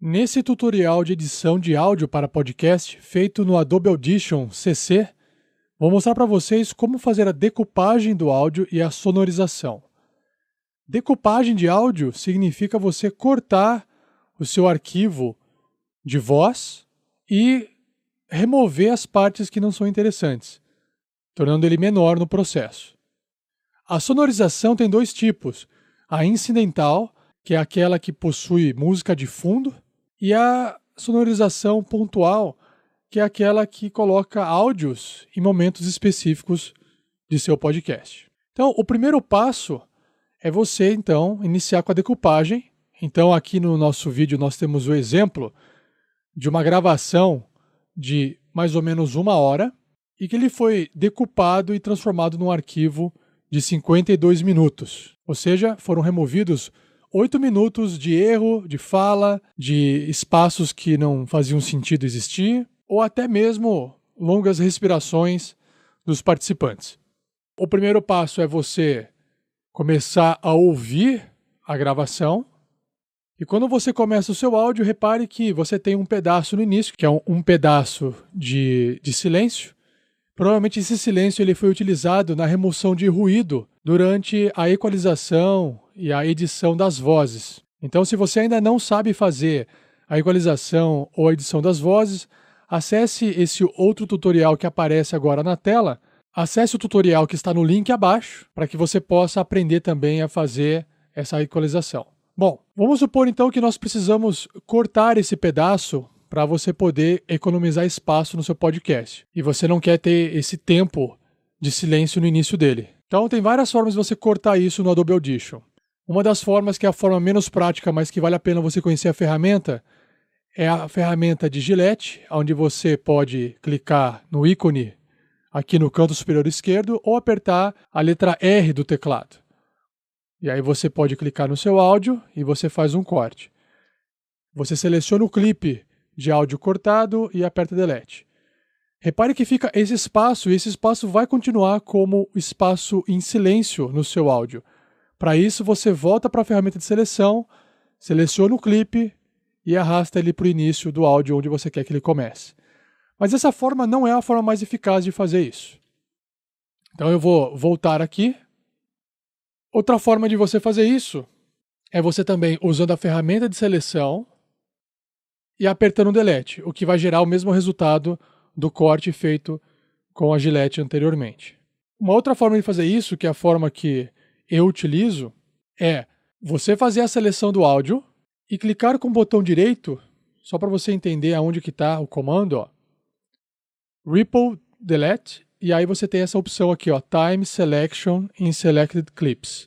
Nesse tutorial de edição de áudio para podcast, feito no Adobe Audition CC, vou mostrar para vocês como fazer a decupagem do áudio e a sonorização. Decupagem de áudio significa você cortar o seu arquivo de voz e remover as partes que não são interessantes, tornando ele menor no processo. A sonorização tem dois tipos: a incidental, que é aquela que possui música de fundo, e a sonorização pontual, que é aquela que coloca áudios em momentos específicos de seu podcast. Então, o primeiro passo é você, então, iniciar com a decupagem. Então, aqui no nosso vídeo nós temos o exemplo de uma gravação de mais ou menos 1 hora e que ele foi decupado e transformado num arquivo de 52 minutos. Ou seja, foram removidos 8 minutos de erro, de fala, de espaços que não faziam sentido existir, ou até mesmo longas respirações dos participantes. O primeiro passo é você começar a ouvir a gravação. E quando você começa o seu áudio, repare que você tem um pedaço no início, que é um pedaço de silêncio. Provavelmente esse silêncio ele foi utilizado na remoção de ruído durante a equalização e a edição das vozes. Então, se você ainda não sabe fazer a equalização ou a edição das vozes, acesse esse outro tutorial que aparece agora na tela. Acesse o tutorial que está no link abaixo para que você possa aprender também a fazer essa equalização. Bom, vamos supor então que nós precisamos cortar esse pedaço para você poder economizar espaço no seu podcast. E você não quer ter esse tempo de silêncio no início dele. Então tem várias formas de você cortar isso no Adobe Audition. Uma das formas, que é a forma menos prática, mas que vale a pena você conhecer a ferramenta, é a ferramenta de Gillette, onde você pode clicar no ícone aqui no canto superior esquerdo ou apertar a letra R do teclado. E aí você pode clicar no seu áudio e você faz um corte. Você seleciona o clipe de áudio cortado e aperta Delete. Repare que fica esse espaço, e esse espaço vai continuar como espaço em silêncio no seu áudio. Para isso, você volta para a ferramenta de seleção, seleciona o clipe e arrasta ele para o início do áudio onde você quer que ele comece. Mas essa forma não é a forma mais eficaz de fazer isso. Então eu vou voltar aqui. Outra forma de você fazer isso é você também usando a ferramenta de seleção e apertando o Delete, o que vai gerar o mesmo resultado do corte feito com a Gillette anteriormente. Uma outra forma de fazer isso, que é a forma que eu utilizo, é você fazer a seleção do áudio e clicar com o botão direito, só para você entender aonde que está o comando, ó, Ripple Delete, e aí você tem essa opção aqui, ó, Time Selection in Selected Clips.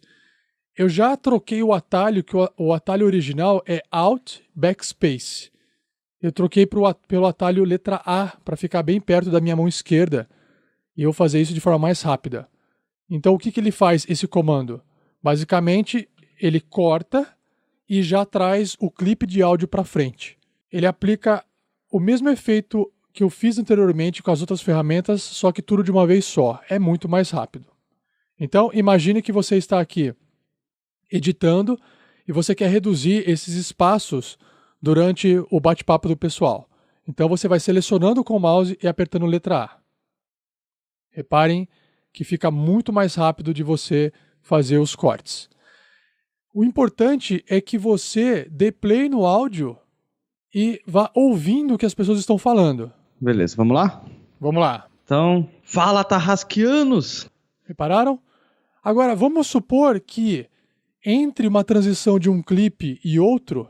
Eu já troquei o atalho, que o atalho original é Alt Backspace. Eu troquei pelo atalho letra A para ficar bem perto da minha mão esquerda e eu fazer isso de forma mais rápida. Então o que ele faz esse comando? Basicamente ele corta e já traz o clipe de áudio para frente. Ele aplica o mesmo efeito que eu fiz anteriormente com as outras ferramentas, só que tudo de uma vez só. É muito mais rápido. Então imagine que você está aqui editando e você quer reduzir esses espaços durante o bate-papo do pessoal. Então você vai selecionando com o mouse e apertando letra A. Reparem que fica muito mais rápido de você fazer os cortes. O importante é que você dê play no áudio e vá ouvindo o que as pessoas estão falando. Beleza, vamos lá? Vamos lá. Então, fala, tarrasquianos! Repararam? Agora, vamos supor que entre uma transição de um clipe e outro,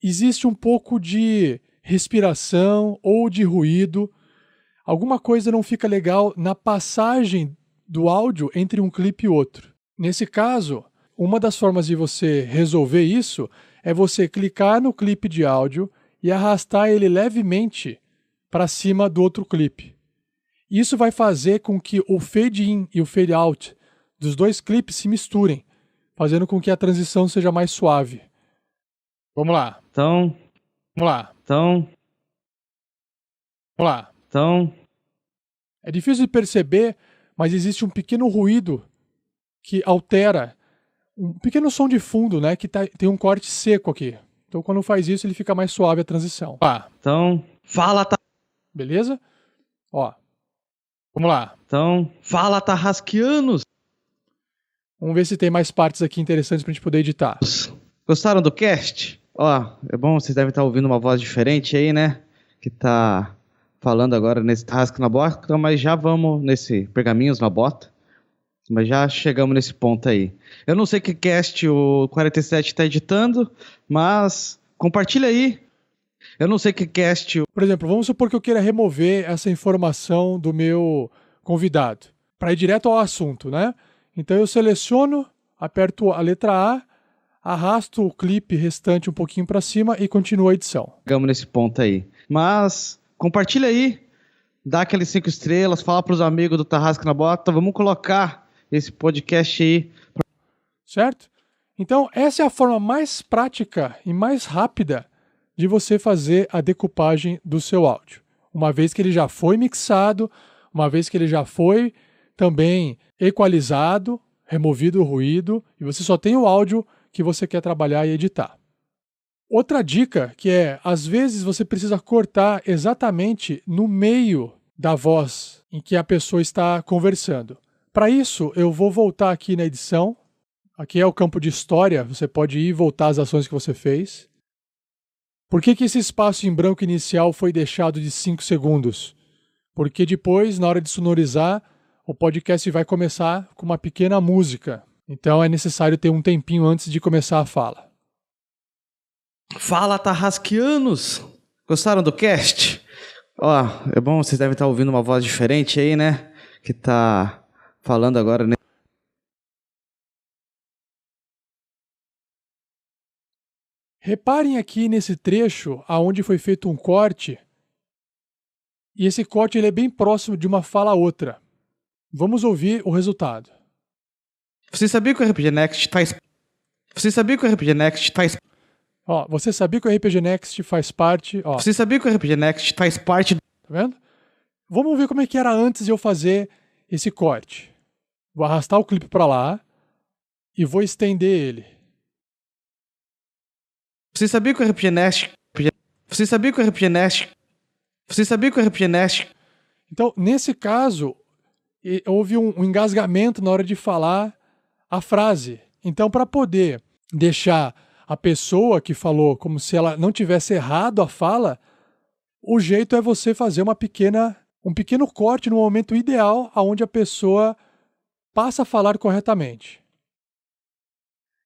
existe um pouco de respiração ou de ruído. Alguma coisa não fica legal na passagem do áudio entre um clipe e outro. Nesse caso, uma das formas de você resolver isso é você clicar no clipe de áudio e arrastar ele levemente para cima do outro clipe. Isso vai fazer com que o fade in e o fade out dos dois clipes se misturem, fazendo com que a transição seja mais suave. Vamos lá. Então, Vamos lá. Vamos lá. É difícil de perceber, mas existe um pequeno ruído que altera, um pequeno som de fundo, né, que tem um corte seco aqui. Então, quando faz isso, ele fica mais suave a transição. Então, fala, Beleza? Ó, vamos lá. então, fala, Tarrasquianos. Vamos ver se tem mais partes aqui interessantes pra gente poder editar. Gostaram do cast? Ó, é bom, vocês devem estar ouvindo uma voz diferente aí, né? Que tá falando agora nesse Tarrasque na Bota, mas já vamos nesse Pergaminhos na Bota. Mas já chegamos nesse ponto aí. Eu não sei que cast o 47 está editando, mas compartilha aí. Eu não sei que cast... Por exemplo, vamos supor que eu queira remover essa informação do meu convidado, para ir direto ao assunto, né? Então eu seleciono, aperto a letra A, arrasto o clipe restante um pouquinho para cima e continuo a edição. Chegamos nesse ponto aí. Mas compartilha aí, dá aqueles 5 estrelas, fala para os amigos do Tarrasque na Bota, vamos colocar esse podcast aí. Certo? Então essa é a forma mais prática e mais rápida de você fazer a decupagem do seu áudio. Uma vez que ele já foi mixado, uma vez que ele já foi também equalizado, removido o ruído, e você só tem o áudio que você quer trabalhar e editar. Outra dica que é, às vezes você precisa cortar exatamente no meio da voz em que a pessoa está conversando. Para isso, eu vou voltar aqui na edição. Aqui é o campo de história, você pode ir e voltar às ações que você fez. Por que esse espaço em branco inicial foi deixado de 5 segundos? Porque depois, na hora de sonorizar, o podcast vai começar com uma pequena música. Então é necessário ter um tempinho antes de começar a fala. Fala, Tarrasquianos! Gostaram do cast? Ó, é bom, vocês devem estar ouvindo uma voz diferente aí, né? Que tá falando agora, né? Reparem aqui nesse trecho aonde foi feito um corte. E esse corte ele é bem próximo de uma fala a outra. Vamos ouvir o resultado. Você sabia que o RPG Next faz... Você sabia que o RPG Next faz... Ó, você sabia que o RPG Next faz parte... Ó, Você sabia que o RPG Next faz parte... tá vendo? Vamos ver como é que era antes de eu fazer esse corte. Vou arrastar o clipe para lá e vou estender ele. Você sabia que o RPG Next... Você sabia que o RPG Next... Você sabia que o RPG Next... Então, nesse caso, houve um engasgamento na hora de falar a frase. Então, para poder deixar a pessoa que falou como se ela não tivesse errado a fala, o jeito é você fazer um pequeno corte no momento ideal onde a pessoa passa a falar corretamente.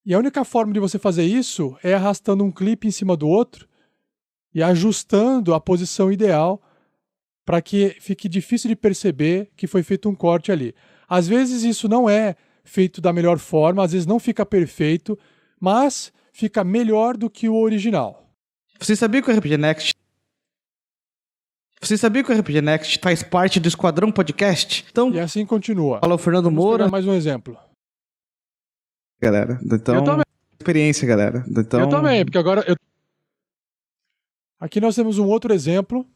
E a única forma de você fazer isso é arrastando um clipe em cima do outro e ajustando a posição ideal para que fique difícil de perceber que foi feito um corte ali. Às vezes isso não é feito da melhor forma, às vezes não fica perfeito, mas fica melhor do que o original. Você sabia que o RPG Next... Você sabia que o RPG Next faz parte do Esquadrão Podcast? Então, E assim continua. fala o Fernando Vamos Moura. pegar mais um exemplo. Galera, então... Eu também. Experiência, galera. Então... Eu também, porque agora... Aqui nós temos um outro exemplo.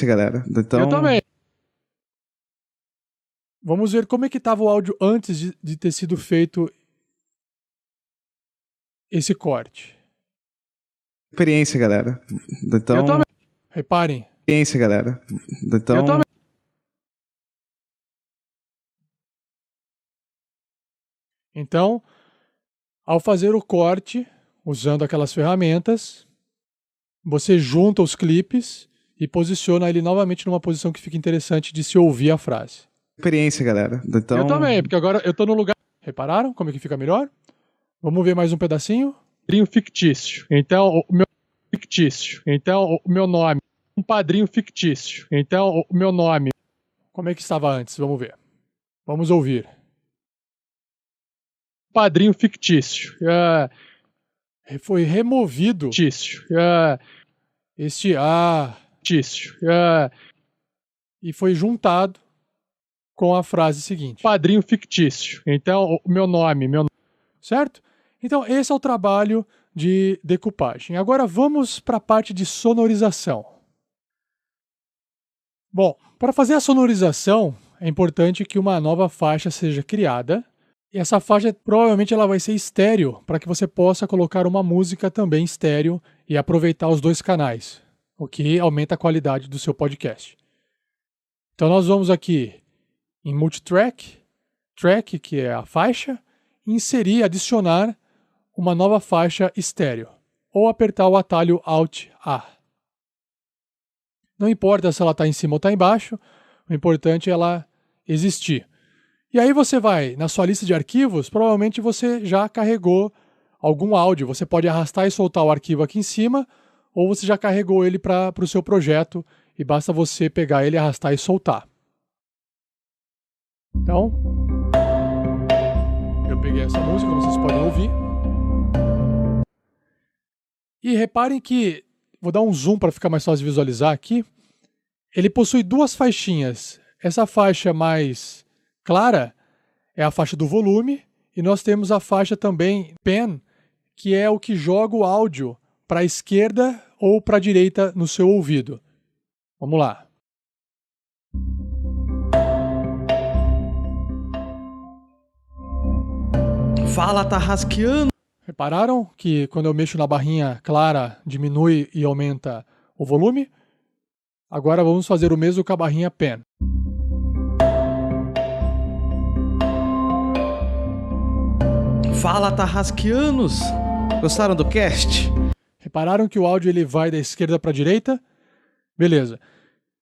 Galera. Então... Eu também. Vamos ver como é que estava o áudio antes de ter sido feito esse corte. Experiência, galera. Então... Eu também. Reparem. Experiência, galera. Então... Eu também. Então, ao fazer o corte, usando aquelas ferramentas, você junta os clipes e posiciona ele novamente numa posição que fica interessante de se ouvir a frase. Experiência, galera. Então... Eu também, porque agora eu tô no lugar... Repararam como é que fica melhor? Vamos ver mais um pedacinho? Padrinho fictício. Então, o meu fictício. Então, o meu nome. Um padrinho fictício. Então, o meu nome. Como é que estava antes? Vamos ver. Vamos ouvir. Padrinho fictício. Foi removido. Fictício. Fictício. E foi juntado com a frase seguinte. Padrinho fictício. Então, o meu nome. Certo? Então, esse é o trabalho de decupagem. Agora vamos para a parte de sonorização. Bom, para fazer a sonorização, é importante que uma nova faixa seja criada E essa faixa provavelmente ela vai ser estéreo, para que você possa colocar uma música também estéreo e aproveitar os dois canais, o que aumenta a qualidade do seu podcast. Então nós vamos aqui em Multitrack, Track, que é a faixa, inserir, adicionar uma nova faixa estéreo, ou apertar o atalho Alt-A. Não importa se ela está em cima ou está embaixo, o importante é ela existir. E aí você vai na sua lista de arquivos, provavelmente você já carregou algum áudio. Você pode arrastar e soltar o arquivo aqui em cima, ou você já carregou ele para o seu projeto e basta você pegar ele, arrastar e soltar. Então, eu peguei essa música, como vocês podem ouvir. E reparem que, vou dar um zoom para ficar mais fácil de visualizar aqui, ele possui duas faixinhas. Essa faixa mais clara é a faixa do volume, e nós temos a faixa também Pen, que é o que joga o áudio para a esquerda ou para a direita no seu ouvido. Vamos lá. Fala, Tarrasqueano! Repararam que quando eu mexo na barrinha clara, diminui e aumenta o volume? Agora vamos fazer o mesmo com a barrinha Pen. Fala, Tarrasqueanos! Gostaram do cast? Repararam que o áudio ele vai da esquerda para a direita? Beleza.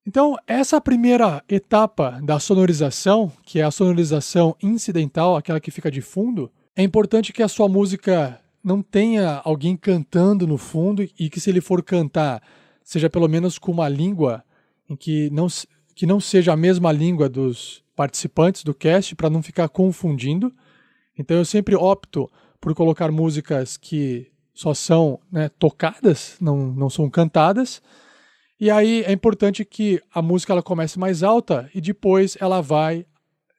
Então, essa primeira etapa da sonorização, que é a sonorização incidental, aquela que fica de fundo, é importante que a sua música não tenha alguém cantando no fundo e que, se ele for cantar, seja pelo menos com uma língua em que não seja a mesma língua dos participantes do cast, para não ficar confundindo. Então eu sempre opto por colocar músicas que só são, né, tocadas, não são cantadas. E aí é importante que a música ela comece mais alta e depois ela vai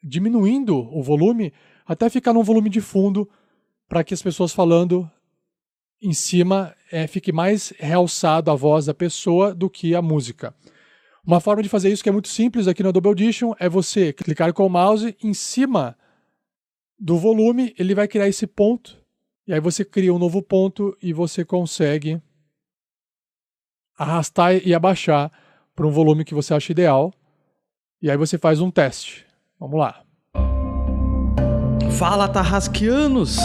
diminuindo o volume até ficar num volume de fundo, para que as pessoas falando em cima fique mais realçado a voz da pessoa do que a música. Uma forma de fazer isso que é muito simples aqui no Adobe Audition é você clicar com o mouse em cima do volume, ele vai criar esse ponto, e aí você cria um novo ponto e você consegue arrastar e abaixar para um volume que você acha ideal, e aí você faz um teste. Vamos lá. Fala, Tarrasqueanos!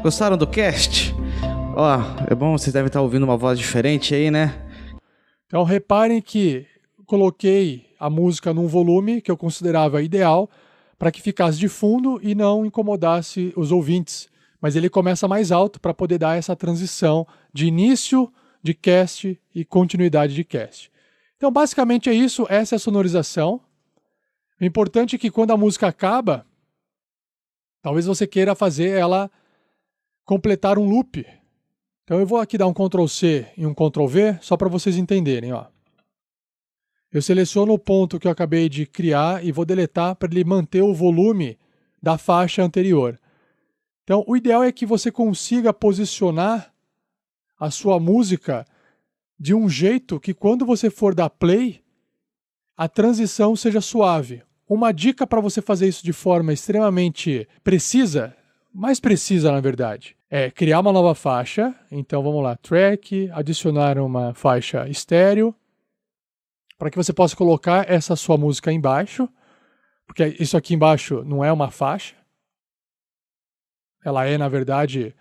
Gostaram do cast? Ó, é bom, vocês devem estar ouvindo uma voz diferente aí, né? Então reparem que coloquei a música num volume que eu considerava ideal para que ficasse de fundo e não incomodasse os ouvintes. Mas ele começa mais alto para poder dar essa transição de início de cast e continuidade de cast. Então basicamente é isso, essa é a sonorização. O importante é que quando a música acaba, talvez você queira fazer ela completar um loop. Então eu vou aqui dar um Ctrl+C e um Ctrl+V só para vocês entenderem. Ó. Eu seleciono o ponto que eu acabei de criar e vou deletar para ele manter o volume da faixa anterior. Então o ideal é que você consiga posicionar a sua música de um jeito que quando você for dar play, a transição seja suave. Uma dica para você fazer isso de forma extremamente precisa, mais precisa na verdade, é criar uma nova faixa. Então vamos lá, track, adicionar uma faixa estéreo, para que você possa colocar essa sua música embaixo, porque isso aqui embaixo não é uma faixa, ela é na verdade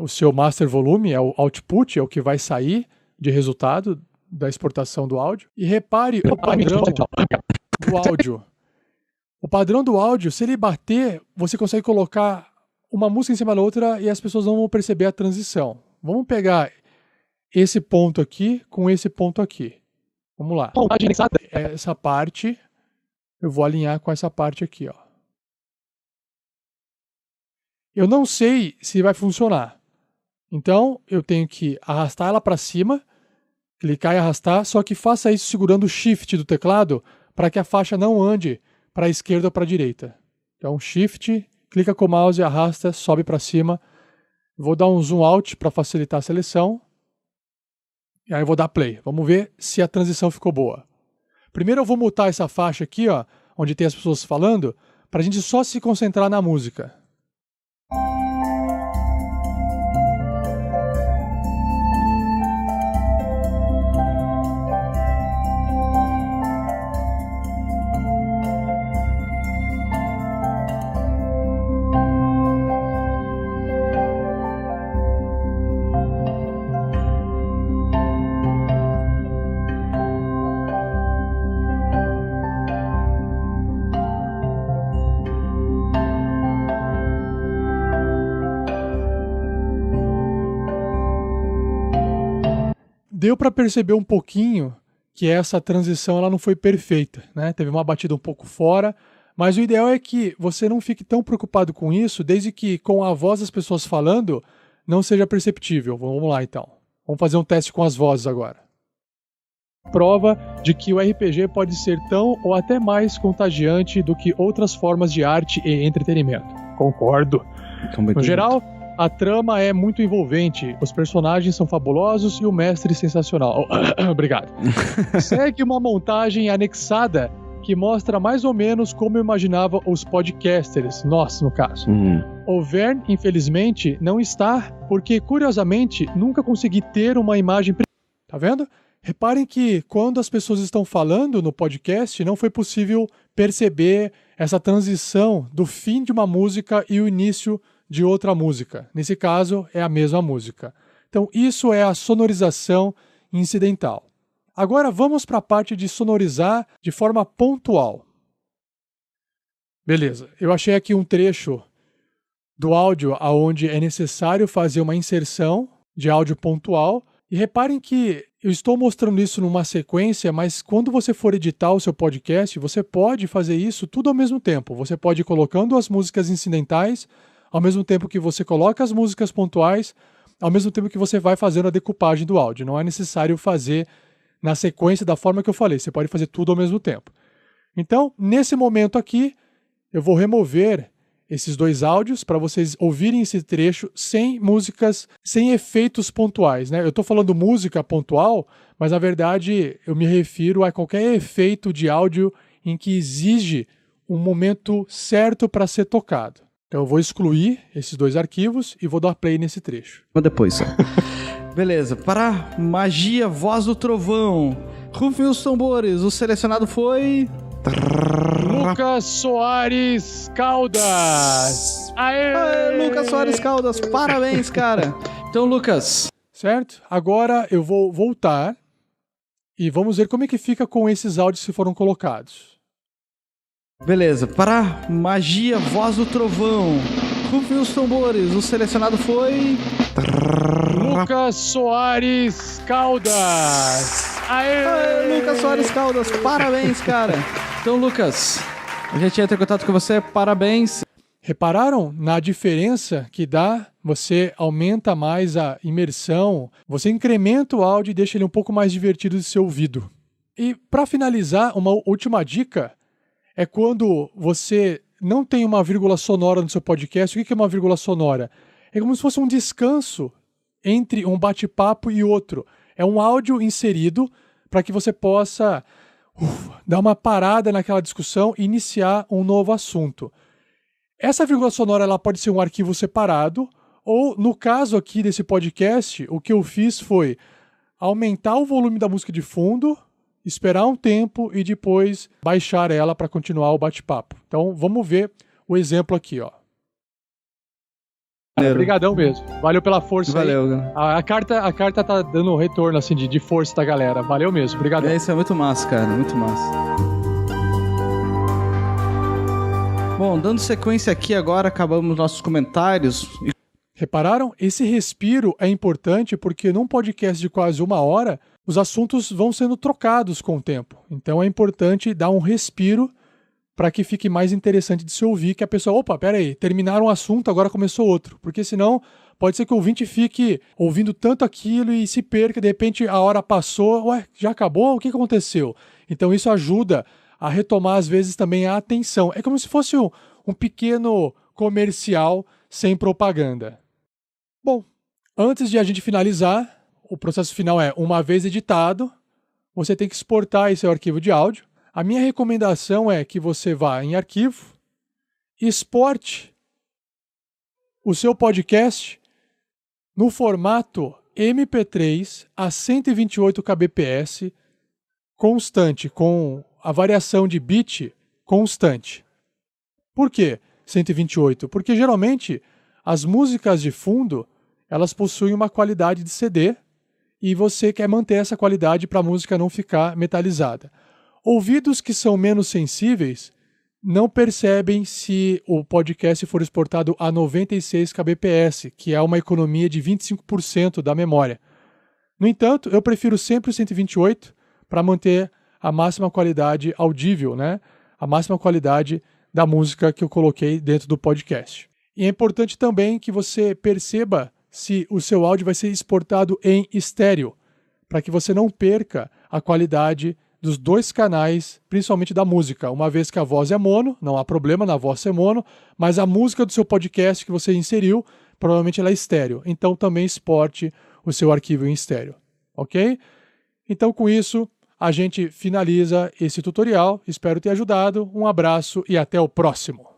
o seu master volume, é o output, é o que vai sair de resultado da exportação do áudio. E repare o padrão do áudio. O padrão do áudio, se ele bater, você consegue colocar uma música em cima da outra e as pessoas não vão perceber a transição. Vamos pegar esse ponto aqui com esse ponto aqui. Vamos lá. Essa parte, eu vou alinhar com essa parte aqui, ó. Eu não sei se vai funcionar. Então, eu tenho que arrastar ela para cima, clicar e arrastar, só que faça isso segurando o Shift do teclado para que a faixa não ande para a esquerda ou para a direita. Então, Shift, clica com o mouse, arrasta, sobe para cima. Vou dar um zoom out para facilitar a seleção. E aí eu vou dar play. Vamos ver se a transição ficou boa. Primeiro eu vou mutar essa faixa aqui, ó, onde tem as pessoas falando, para a gente só se concentrar na música. Deu para perceber um pouquinho que essa transição ela não foi perfeita, né? Teve uma batida um pouco fora, mas o ideal é que você não fique tão preocupado com isso, desde que com a voz das pessoas falando não seja perceptível. Vamos lá então. Vamos fazer um teste com as vozes agora. Prova de que o RPG pode ser tão ou até mais contagiante do que outras formas de arte e entretenimento. Concordo. No geral, a trama é muito envolvente, os personagens são fabulosos e o mestre sensacional. Obrigado. Segue uma montagem anexada que mostra mais ou menos como eu imaginava os podcasters, nós no caso. O Vern, infelizmente, não está, porque curiosamente nunca consegui ter uma imagem... Tá vendo? Reparem que quando as pessoas estão falando no podcast, não foi possível perceber essa transição do fim de uma música e o início de outra música. Nesse caso, é a mesma música. Então, isso é a sonorização incidental. Agora, vamos para a parte de sonorizar de forma pontual. Beleza, eu achei aqui um trecho do áudio onde é necessário fazer uma inserção de áudio pontual. E reparem que eu estou mostrando isso numa sequência, mas quando você for editar o seu podcast, você pode fazer isso tudo ao mesmo tempo. Você pode ir colocando as músicas incidentais, ao mesmo tempo que você coloca as músicas pontuais, ao mesmo tempo que você vai fazendo a decupagem do áudio. Não é necessário fazer na sequência da forma que eu falei, você pode fazer tudo ao mesmo tempo. Então, nesse momento aqui, eu vou remover esses dois áudios para vocês ouvirem esse trecho sem músicas, sem efeitos pontuais, né? Eu estou falando música pontual, mas na verdade eu me refiro a qualquer efeito de áudio em que exige um momento certo para ser tocado. Então eu vou excluir esses dois arquivos e vou dar play nesse trecho. Depois só. Beleza, para Magia Voz do Trovão, rufem os tambores, o selecionado foi... Lucas Soares Caldas! Aê, Lucas Soares Caldas, parabéns, cara! Então, Lucas... Certo? Agora eu vou voltar e vamos ver como é que fica com esses áudios que foram colocados. Beleza, para Magia Voz do Trovão, rufem os tambores, o selecionado foi... Lucas Soares Caldas! Aê, Lucas Soares Caldas, parabéns, cara! Então, Lucas, a gente entra em contato com você, parabéns! Repararam na diferença que dá? Você aumenta mais a imersão, você incrementa o áudio e deixa ele um pouco mais divertido de ser ouvido. E para finalizar, uma última dica é quando você não tem uma vírgula sonora no seu podcast. O que é uma vírgula sonora? É como se fosse um descanso entre um bate-papo e outro. É um áudio inserido para que você possa dar uma parada naquela discussão e iniciar um novo assunto. Essa vírgula sonora ela pode ser um arquivo separado, ou no caso aqui desse podcast, o que eu fiz foi aumentar o volume da música de fundo, esperar um tempo e depois baixar ela para continuar o bate-papo. Então vamos ver o exemplo aqui, ó. Obrigadão mesmo. Valeu pela força. Valeu. Aí. A carta tá dando um retorno assim de força da galera. Valeu mesmo. Obrigadão. Isso é muito massa, cara. Muito massa. Bom, dando sequência aqui agora, acabamos nossos comentários. Repararam? Esse respiro é importante porque num podcast de quase 1 hora, os assuntos vão sendo trocados com o tempo. Então é importante dar um respiro para que fique mais interessante de se ouvir, que a pessoa, opa, peraí, terminaram um assunto, agora começou outro. Porque senão pode ser que o ouvinte fique ouvindo tanto aquilo e se perca, de repente a hora passou, ué, já acabou? O que aconteceu? Então isso ajuda a retomar às vezes também a atenção. É como se fosse um pequeno comercial sem propaganda. Bom, antes de a gente finalizar, o processo final é, uma vez editado, você tem que exportar esse arquivo de áudio. A minha recomendação é que você vá em arquivo, exporte o seu podcast no formato MP3 a 128 kbps constante, com a variação de bit constante. Por quê 128? Porque geralmente as músicas de fundo elas possuem uma qualidade de CD e você quer manter essa qualidade para a música não ficar metalizada. Ouvidos que são menos sensíveis não percebem se o podcast for exportado a 96 kbps, que é uma economia de 25% da memória. No entanto, eu prefiro sempre o 128 para manter a máxima qualidade audível, né? A máxima qualidade da música que eu coloquei dentro do podcast. E é importante também que você perceba se o seu áudio vai ser exportado em estéreo, para que você não perca a qualidade dos dois canais, principalmente da música. Uma vez que a voz é mono, não há problema na voz ser mono, mas a música do seu podcast que você inseriu, provavelmente ela é estéreo. Então também exporte o seu arquivo em estéreo, ok? Então com isso, a gente finaliza esse tutorial. Espero ter ajudado. Um abraço e até o próximo.